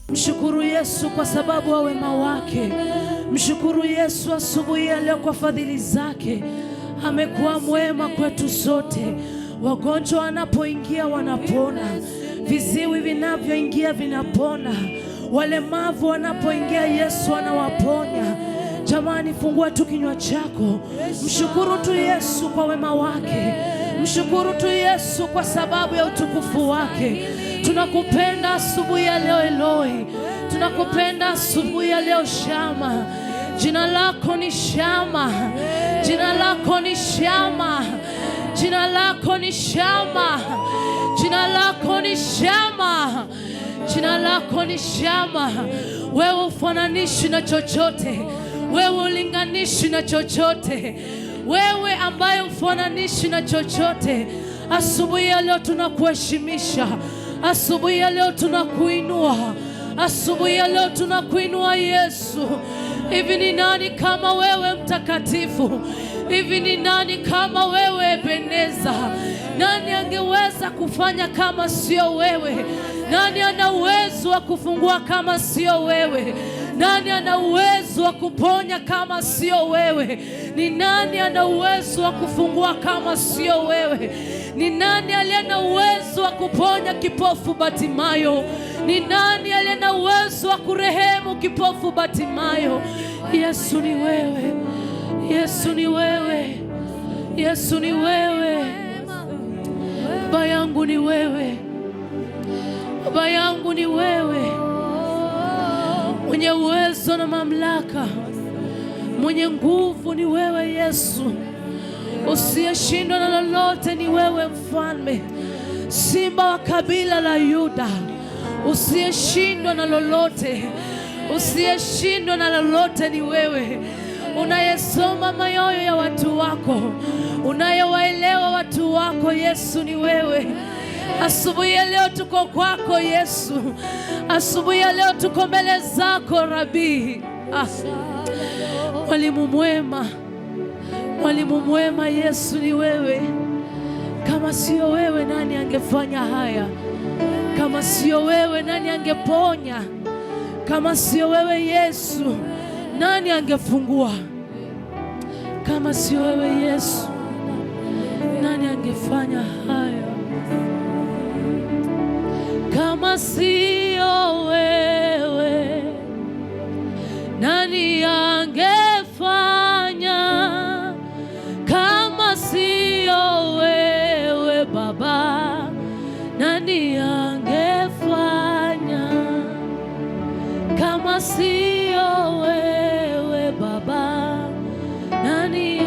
Mshukuru Yesu kwa sababu ya wema wake. Mshukuru Yesu asubuhi ya leo kwa fadhili zake. Amekuwa mwema kwetu sote. Wagonjwa wanapoingia wanapona, viziwi vinavyoingia vinapona, walemavu wanapoingia Yesu anawaponya. Jamani, fungua tu kinywa chako, mshukuru tu Yesu kwa wema wake. Mshukuru tu Yesu kwa sababu ya utukufu wake. Tunakupenda asubuhi ya leo Eloi, tunakupenda asubuhi ya leo Shama. Jina lako ni Shama, jina lako ni Shama, jina lako ni Shama, jina lako ni Shama, jina lako ni Shama. Wewe ufananishi na chochote, wewe ulinganishi na chochote, wewe ambaye ufananishi na chochote. Asubuhi ya leo tunakuheshimisha, asubuhi ya leo tunakuinua, asubuhi ya leo tunakuinua Yesu. Hivi ni nani kama wewe mtakatifu? Hivi ni nani kama wewe Ebeneza? Nani angeweza kufanya kama sio wewe? Nani ana uwezo wa kufungua kama sio wewe? Nani ana uwezo wa kuponya kama sio wewe? Ni nani ana uwezo wa kufungua kama sio wewe? Ni nani aliye na uwezo wa kuponya kipofu Batimayo? Ni nani aliye na uwezo wa kurehemu kipofu Batimayo? Yesu ni wewe, Yesu ni wewe, Yesu ni wewe. Baba yangu ni wewe, Baba yangu ni wewe, mwenye uwezo na mamlaka, mwenye nguvu ni wewe Yesu. Usiyeshindwa na lolote ni wewe Mfalme, Simba wa kabila la Yuda. Usiyeshindwa na lolote, usiyeshindwa na lolote ni wewe. Unayesoma mayoyo ya watu wako, unayewaelewa watu wako Yesu ni wewe. Asubuhi ya leo tuko kwako Yesu, asubuhi ya leo tuko mbele zako Rabii. Mwalimu mwema, mwalimu mwema Yesu ni wewe. Kama sio wewe nani angefanya haya? Kama sio wewe nani angeponya? Kama sio wewe Yesu nani angefungua? Kama sio wewe Yesu nani angefanya haya? Kama sio wewe nani angefanya? Kama sio wewe Baba nani angefanya? Kama sio wewe Baba nani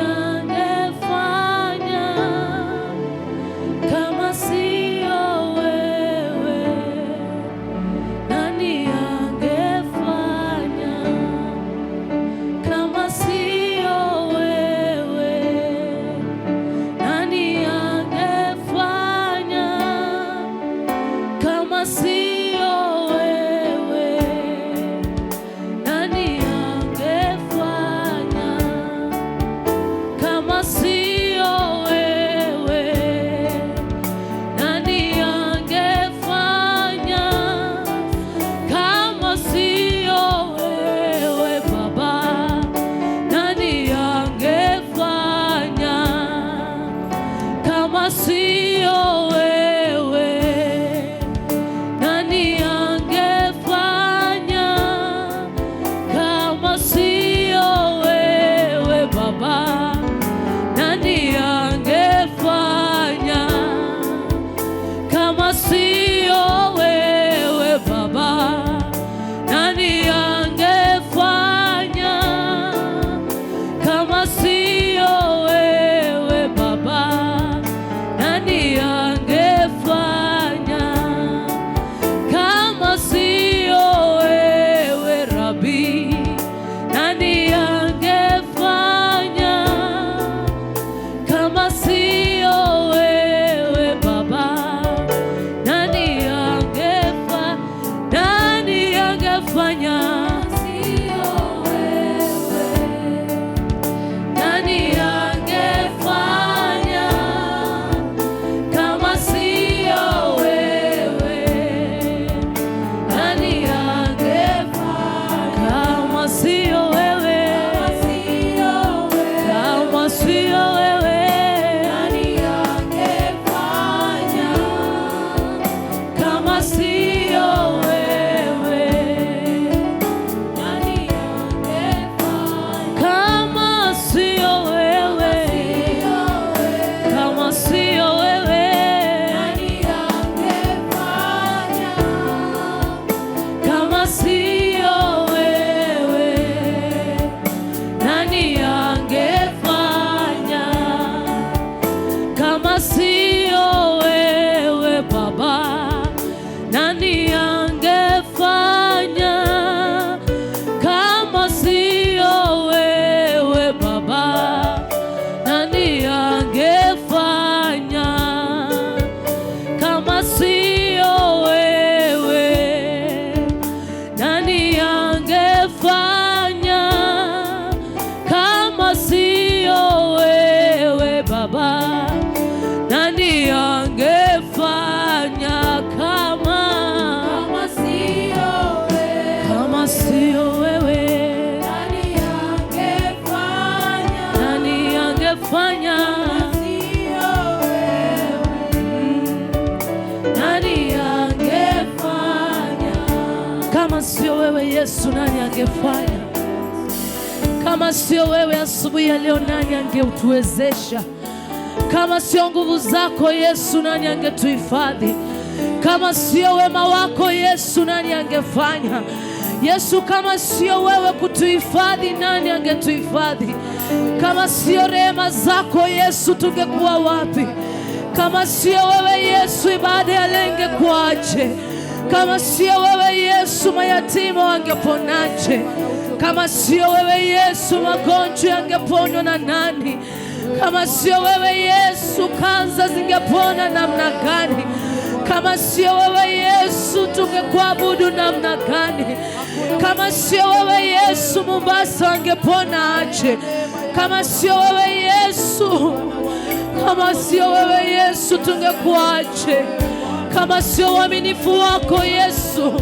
angefanya? Kama sio wewe nani angefanya? Kama sio wewe nani angefanya? Kama sio wewe nani angefanya? Kama sio wewe nani angefanya? Kama sio wewe Baba nani angefanya? Kama sio wewe nani angefanya? Kama sio wewe Baba nani angefanya? Kama sio wewe Baba nani angefanya? Kama sio wewe Baba nani sio wewe Baba, nani angefanya? Kama sio wewe Baba, nani angefanya? Kama sio wewe, nani angefanya? Kama sio wewe Baba, nani angefanya? Kama sio wewe, kama sio wewe, nani angefanya? Nani angefanya? Nani angefanya? Kama sio wewe Yesu, nani angefanya? Kama sio wewe asubuhi ya leo, nani angetuwezesha? Kama sio nguvu zako Yesu, nani angetuhifadhi? Kama sio wema wako Yesu, nani angefanya? Yesu, kama sio wewe kutuhifadhi, nani angetuhifadhi? Kama sio rehema zako Yesu, tungekuwa wapi? Kama sio wewe Yesu, ibada ya leo ingekuwaje? Kama sio wewe Yesu, mayatima wangeponaje? Kama sio wewe Yesu, magonjwa yangeponywa na nani? Kama sio wewe Yesu, kansa zingepona namna gani? Kama sio wewe Yesu, tungekuabudu namna gani? Kama sio wewe Yesu, Mombasa wangepona aje? Kama sio wewe Yesu, kama sio wewe Yesu, tungekuaje? Kama sio uaminifu wako Yesu,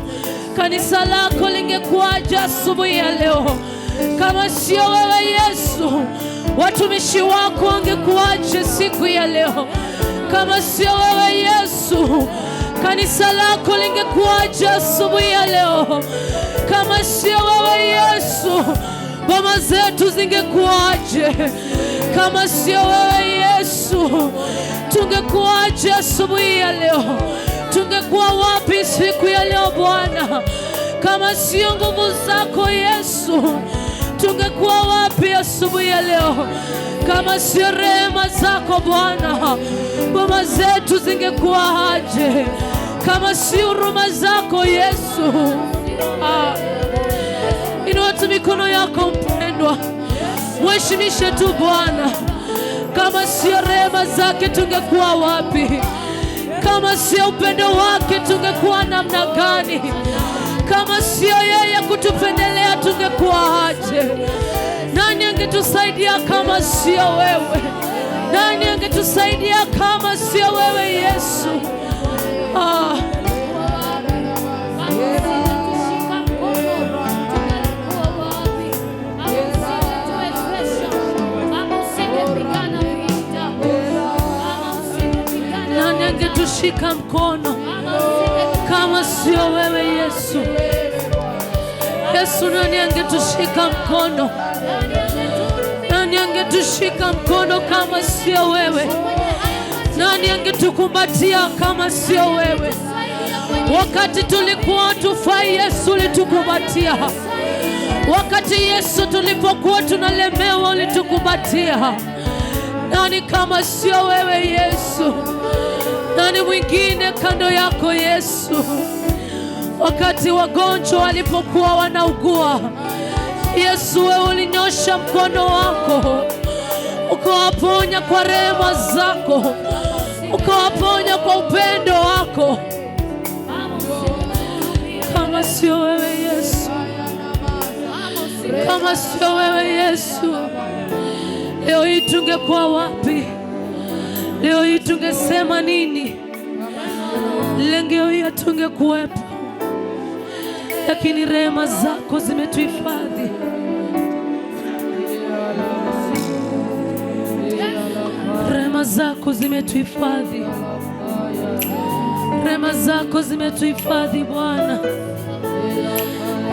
kanisa lako lingekuaje asubuhi ya leo? Kama sio wewe Yesu, watumishi wako wangekuaje siku ya leo? Kama sio wewe Yesu, kanisa lako lingekuaje asubuhi ya leo? Kama sio wewe Yesu, boma zetu zingekuaje? Kama sio wewe Yesu, tungekuaje asubuhi ya leo? Tungekuwa wapi siku ya leo Bwana? Kama sio nguvu zako Yesu, tungekuwa wapi asubuhi ya leo? Kama sio rehema zako Bwana, boma zetu zingekuwa aje? Kama sio huruma zako Yesu, inua tu mikono yako mpendwa, mheshimishe tu Bwana. Kama sio rehema zake tungekuwa wapi? Kama sio upendo wake tungekuwa namna gani? Kama sio yeye kutupendelea tungekuwa aje? Nani angetusaidia kama sio wewe? Nani angetusaidia kama sio wewe Yesu? Nani angetushika mkono kama sio wewe Yesu? Yesu, nani angetushika mkono? Nani angetushika mkono kama sio wewe? Nani angetukumbatia kama sio wewe? Wakati tulikuwa tufai, Yesu ulitukumbatia. Wakati Yesu tulipokuwa tunalemewa, ulitukumbatia. Nani kama sio wewe Yesu? Nani mwingine kando yako Yesu? Wakati wagonjwa walipokuwa wanaugua, Yesu wewe ulinyosha mkono wako ukawaponya kwa rehema zako, ukawaponya kwa upendo wako. Kama sio wewe Yesu, kama sio wewe Yesu, leo hii tungekuwa wapi? Leo hii tungesema nini? Leo hii tungekuwepo, lakini rehema zako zimetuhifadhi. Rehema zako zimetuhifadhi. Rehema zako zimetuhifadhi Bwana.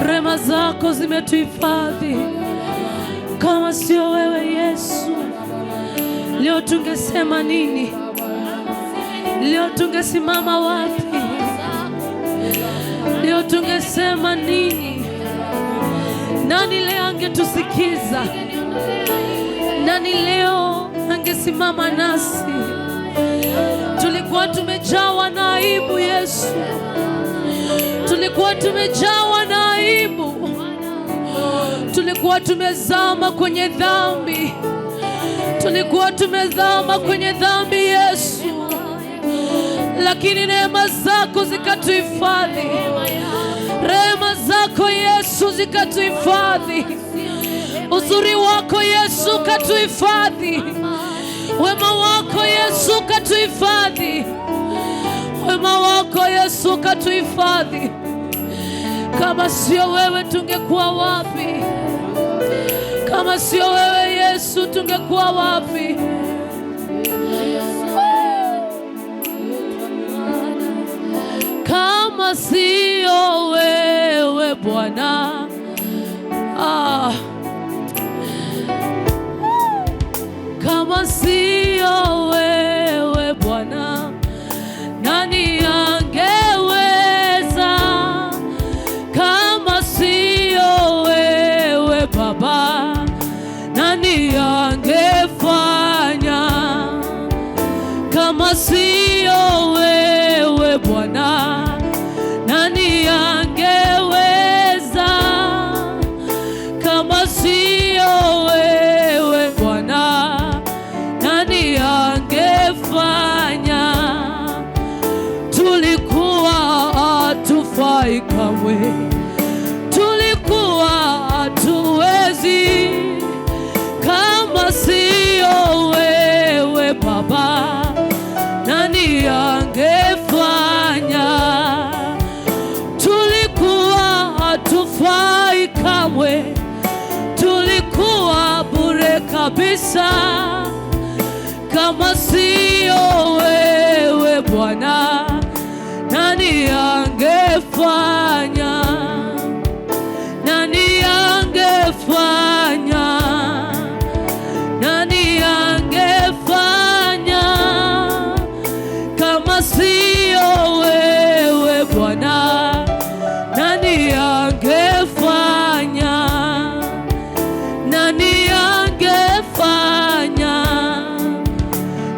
Rehema zako zimetuhifadhi. Kama sio wewe Yesu, leo tungesema nini? Leo tungesimama wapi? Leo tungesema nini? Nani leo angetusikiza? Nani leo angesimama nasi? tulikuwa tumejawa na aibu Yesu, tulikuwa tumejawa na aibu, tulikuwa tumezama kwenye dhambi, tulikuwa tumezama kwenye dhambi Yesu, lakini neema zako zikatuhifadhi, rehema zako Yesu zikatuhifadhi, uzuri wako Yesu katuhifadhi, wema wako Yesu katuhifadhi, wema wako Yesu katuhifadhi. Kama sio wewe tungekuwa wapi? Kama sio wewe Yesu tungekuwa wapi? Kama sio wewe Bwana, kama sio wewe Bwana, nani angeweza? Kama sio wewe Baba, nani angefanya? Kama sio wewe Bwana, nani angeweza? Kama sio wewe Bwana, nani angefanya? Tulikuwa hatufai kamwe, tulikuwa hatuwezi. Kama sio wewe Baba, nani angefanya? Tulikuwa hatufai kamwe, tulikuwa bure kabisa. Kama sio wewe Bwana, nani angefanya? Nani angefanya? Nani angefanya? Kama sio wewe Bwana, nani angefanya? Nani angefanya?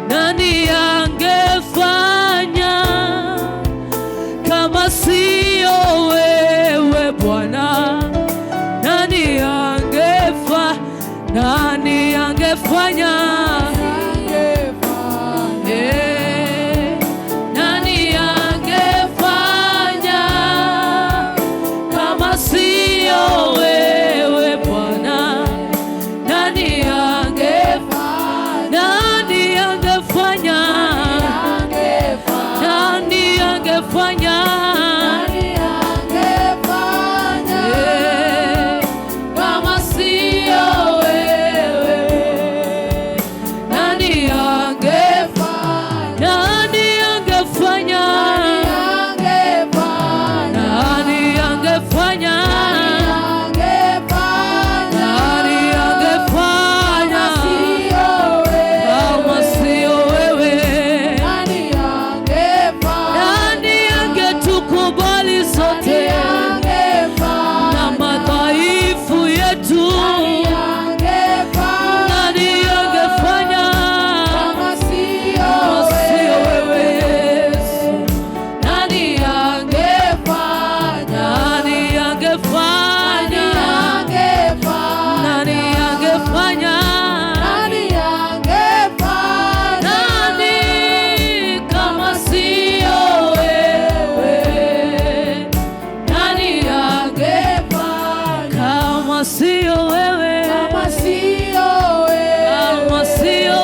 Nani angefanya? Kama sio wewe Bwana, nani angefanya? Nani angefanya? Nani angefanya? Kama sio wewe Bwana, nani angefanya? Nani angefanya? Nani angefanya? Kama sio wewe, nani angefanya? Nani angefanya? Nani angefanya? Nani angefanya? Kama sio wewe, nani angetukubali sote na madhaifu yetu? Nani angefanya? Kama sio wewe Yesu, nani angefanya? Nani angefanya? Nani angefanya? Nani kama sio wewe? Nani angefanya? Kama sio wewe, kama sio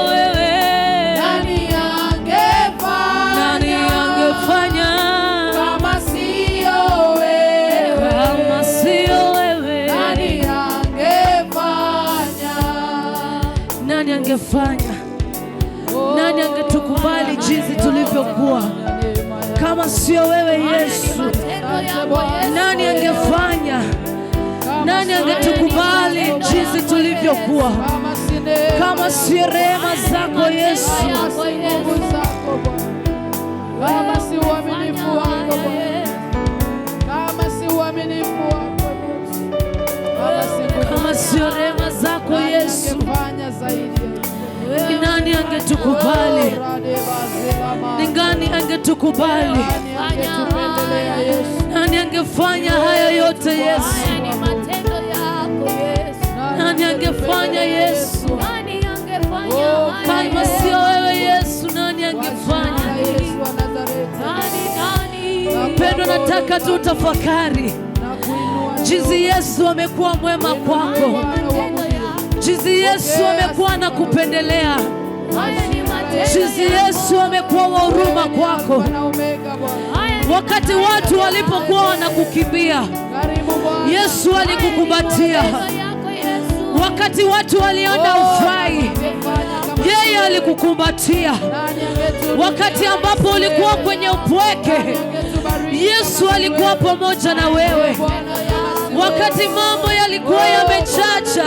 wewe, nani angefanya? Kama sio wewe, nani angefanya? Nani angetukubali jinsi tulivyokuwa? Kama sio wewe Yesu, nani angefanya? Nani angetukubali jinsi tulivyokuwa? Kama si rehema zako Yesu, kama si uaminifu wako Bwana, kama si uaminifu wako kama sio rehema zako Yesu, angefanya zaidi. nani angetukubali? Ni nani angetukubali? Nani angefanya haya yote Yesu? Nani angefanya Yesu? Kama sio wewe Yesu, nani angefanya? Mpendwa, nataka tu tafakari jinsi Yesu amekuwa mwema kwako, jinsi Yesu amekuwa anakupendelea, jinsi Yesu amekuwa wa huruma kwako. Wakati watu walipokuwa wanakukimbia, Yesu alikukumbatia. Wakati watu waliona ufai, yeye alikukumbatia. Wakati ambapo ulikuwa kwenye upweke, Yesu alikuwa pamoja na wewe. Wakati mambo yalikuwa yamechacha,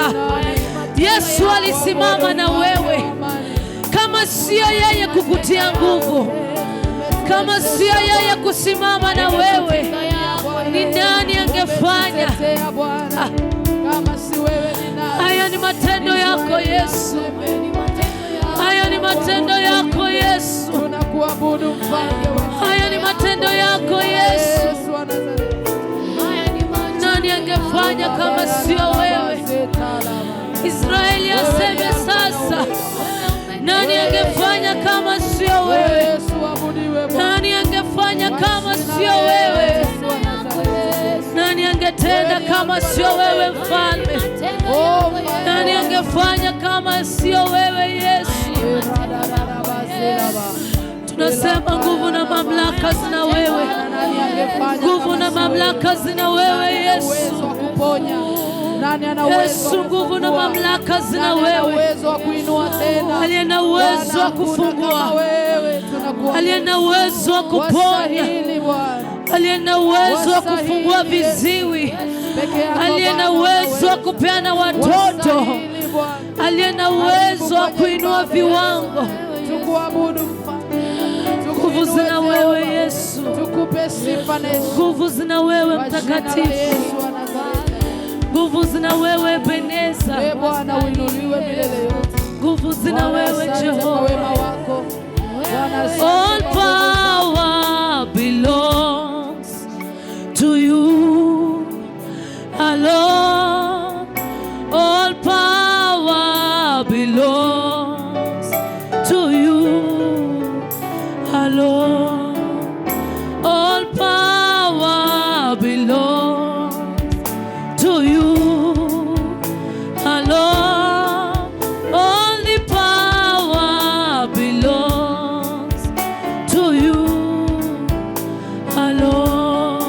Yesu alisimama na wewe. Kama sio yeye kukutia nguvu, kama sio yeye kusimama na wewe, ni nani angefanya? Haya ni matendo yako Yesu, haya ni matendo yako Yesu, haya ni matendo yako Yesu. Nani angefanya kama sio wewe? Israeli aseme sasa, nani angefanya kama sio wewe? Nani angefanya kama sio wewe? Nani angetenda kama sio wewe Mfalme? Nani angefanya kama sio wewe Yesu? Tunasema nguvu na mamlaka zina wewe, nguvu na mamlaka zina wewe Yesu. Yesu, nguvu na mamlaka zina wewe, aliye na uwezo wa kufungua, aliye na uwezo wa kuponya, aliye na uwezo wa kufungua viziwi, aliye na uwezo wa kupeana watoto, aliye na uwezo wa kuinua viwango. Nguvu zina wewe Yesu, nguvu zina wewe Mtakatifu, nguvu zina wewe Ebeneza, nguvu zina wewe Jehova. All power belongs to you alone. All power belongs to you alone. All power belongs to you alone. Only power belongs to you alone.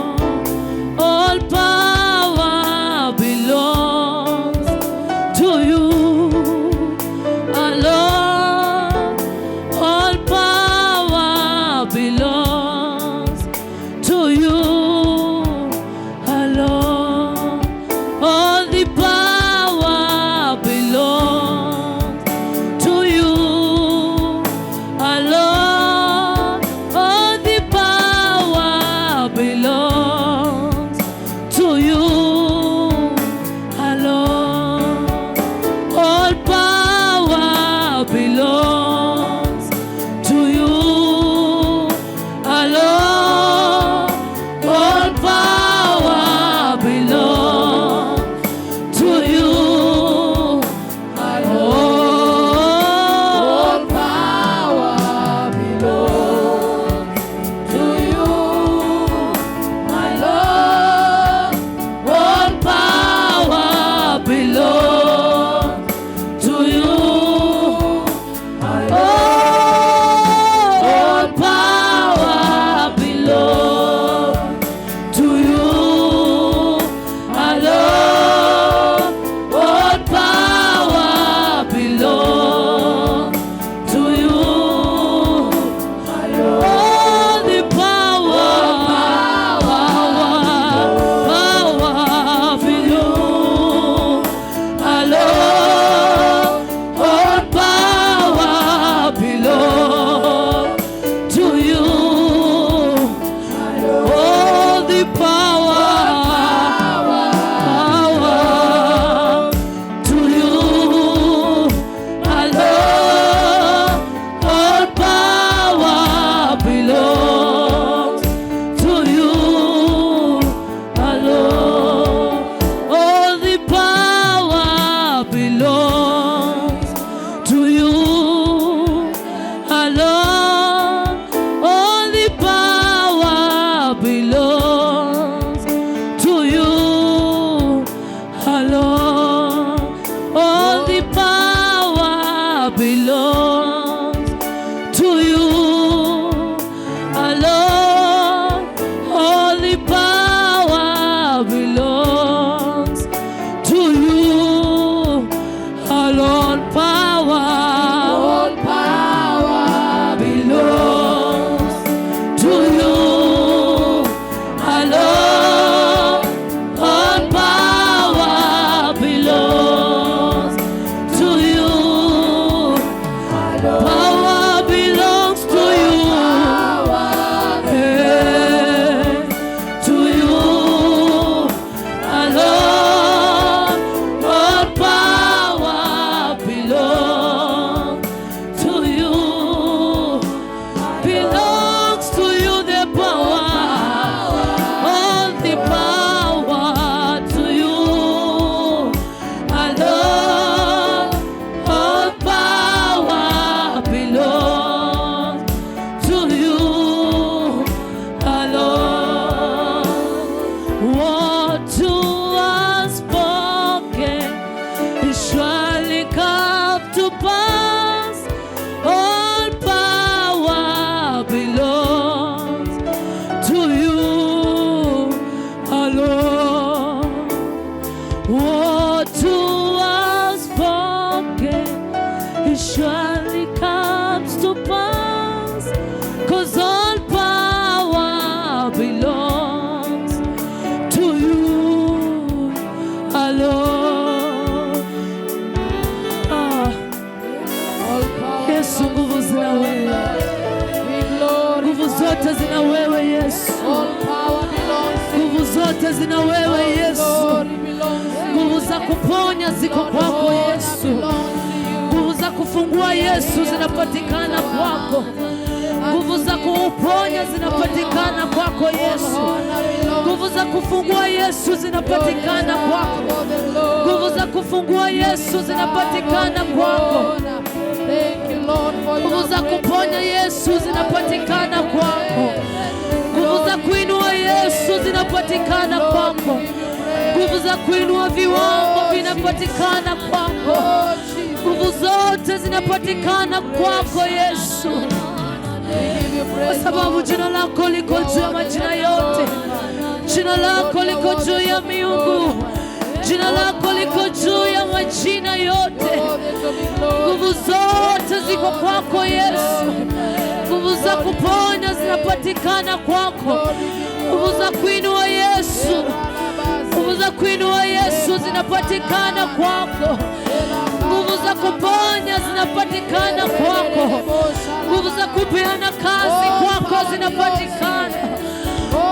All power belongs to you alone. All power belongs zote zina wewe Yesu. Nguvu zote zina wewe Yesu. Nguvu za kuponya ziko kwako Yesu. Nguvu za kufungua Yesu zinapatikana kwako. Nguvu za kuponya zinapatikana kwako Yesu. Nguvu za kufungua Yesu zinapatikana kwako. Nguvu za kufungua Yesu zinapatikana kwako. Nguvu za kuponya Yesu zinapatikana kwako. Nguvu za kuinua Yesu zinapatikana kwako. Nguvu za kuinua viwango vinapatikana kwako. Nguvu zote zinapatikana kwako Yesu, kwa sababu jina lako liko juu ya majina yote. Jina lako liko juu ya miungu. Jina lako liko juu ya majina yote. Nguvu zote ziko kwako Yesu. Nguvu za kuponya zinapatikana kwako. Nguvu za kuinua Yesu, nguvu za kuinua Yesu zinapatikana kwako. Nguvu za kuponya zinapatikana kwako. Nguvu za kupeana kazi kwako zinapatikana.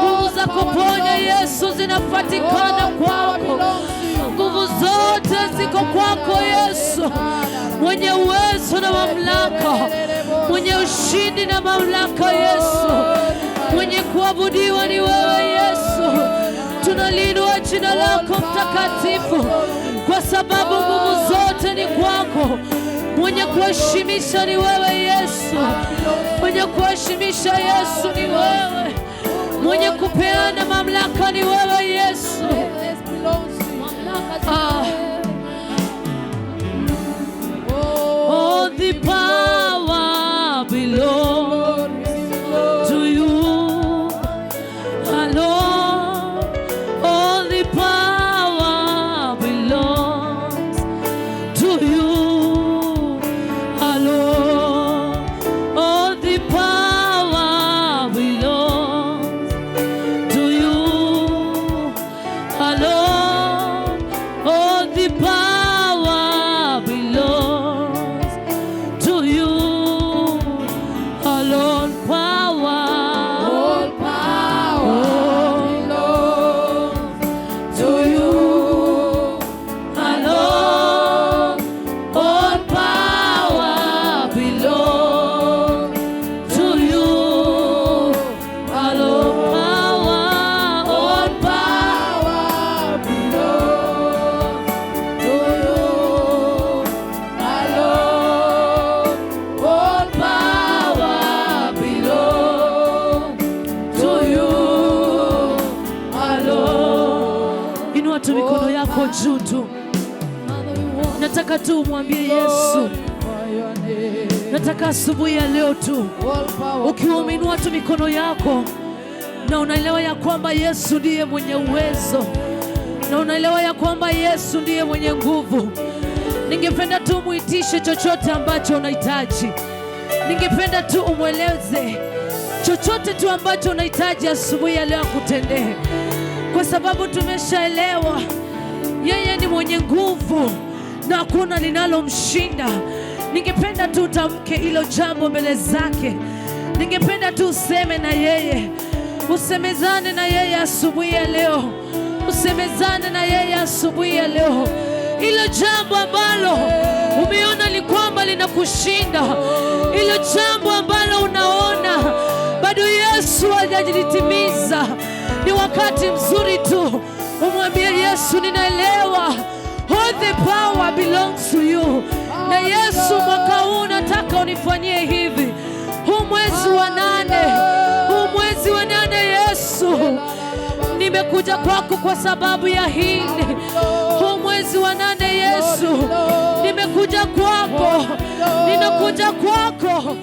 Nguvu za kuponya Yesu zinapatikana kwako. Nguvu zote ziko kwako Yesu, mwenye uwezo na mamlaka, mwenye ushindi na mamlaka Yesu. Mwenye kuabudiwa ni wewe Yesu. Tunaliinua jina lako mtakatifu, kwa sababu nguvu zote ni kwako. Mwenye kuheshimisha ni wewe Yesu. Mwenye kuheshimisha Yesu ni wewe. Mwenye kupeana mamlaka ni wewe Yesu. All the power belongs to you alone. All the power belongs to you alone. All the power belongs to you alone. All the power belongs to you alone. Power, All power belongs to you alone. All power belongs to you alone. Power, all power belongs to you alone. All power belongs to you alone. Inua tu mikono yako juu tu. Nataka tu umwambie Yesu. Nataka asubuhi ya leo tu ukiwa umeinua tu mikono yako na unaelewa ya kwamba Yesu ndiye mwenye uwezo, na unaelewa ya kwamba Yesu ndiye mwenye nguvu, ningependa tu muitishe chochote ambacho unahitaji. Ningependa tu umweleze chochote tu ambacho unahitaji asubuhi ya leo akutendee, kwa sababu tumeshaelewa yeye ni mwenye nguvu na hakuna linalomshinda. Ningependa tu utamke hilo jambo mbele zake. Ningependa tu useme na yeye, usemezane na yeye asubuhi ya leo, usemezane na yeye asubuhi ya leo. Hilo jambo ambalo umeona ni kwamba linakushinda, hilo jambo ambalo unaona bado Yesu hajalitimiza, ni wakati mzuri tu umwambie Yesu, ninaelewa all the power belongs to you. Na Yesu, mwaka huu nataka unifanyie hivi. Huu mwezi wa 8, huu mwezi wa 8 Yesu, nimekuja kwako kwa sababu ya hili. Huu mwezi wa 8 Yesu, nimekuja kwako, ninakuja kwako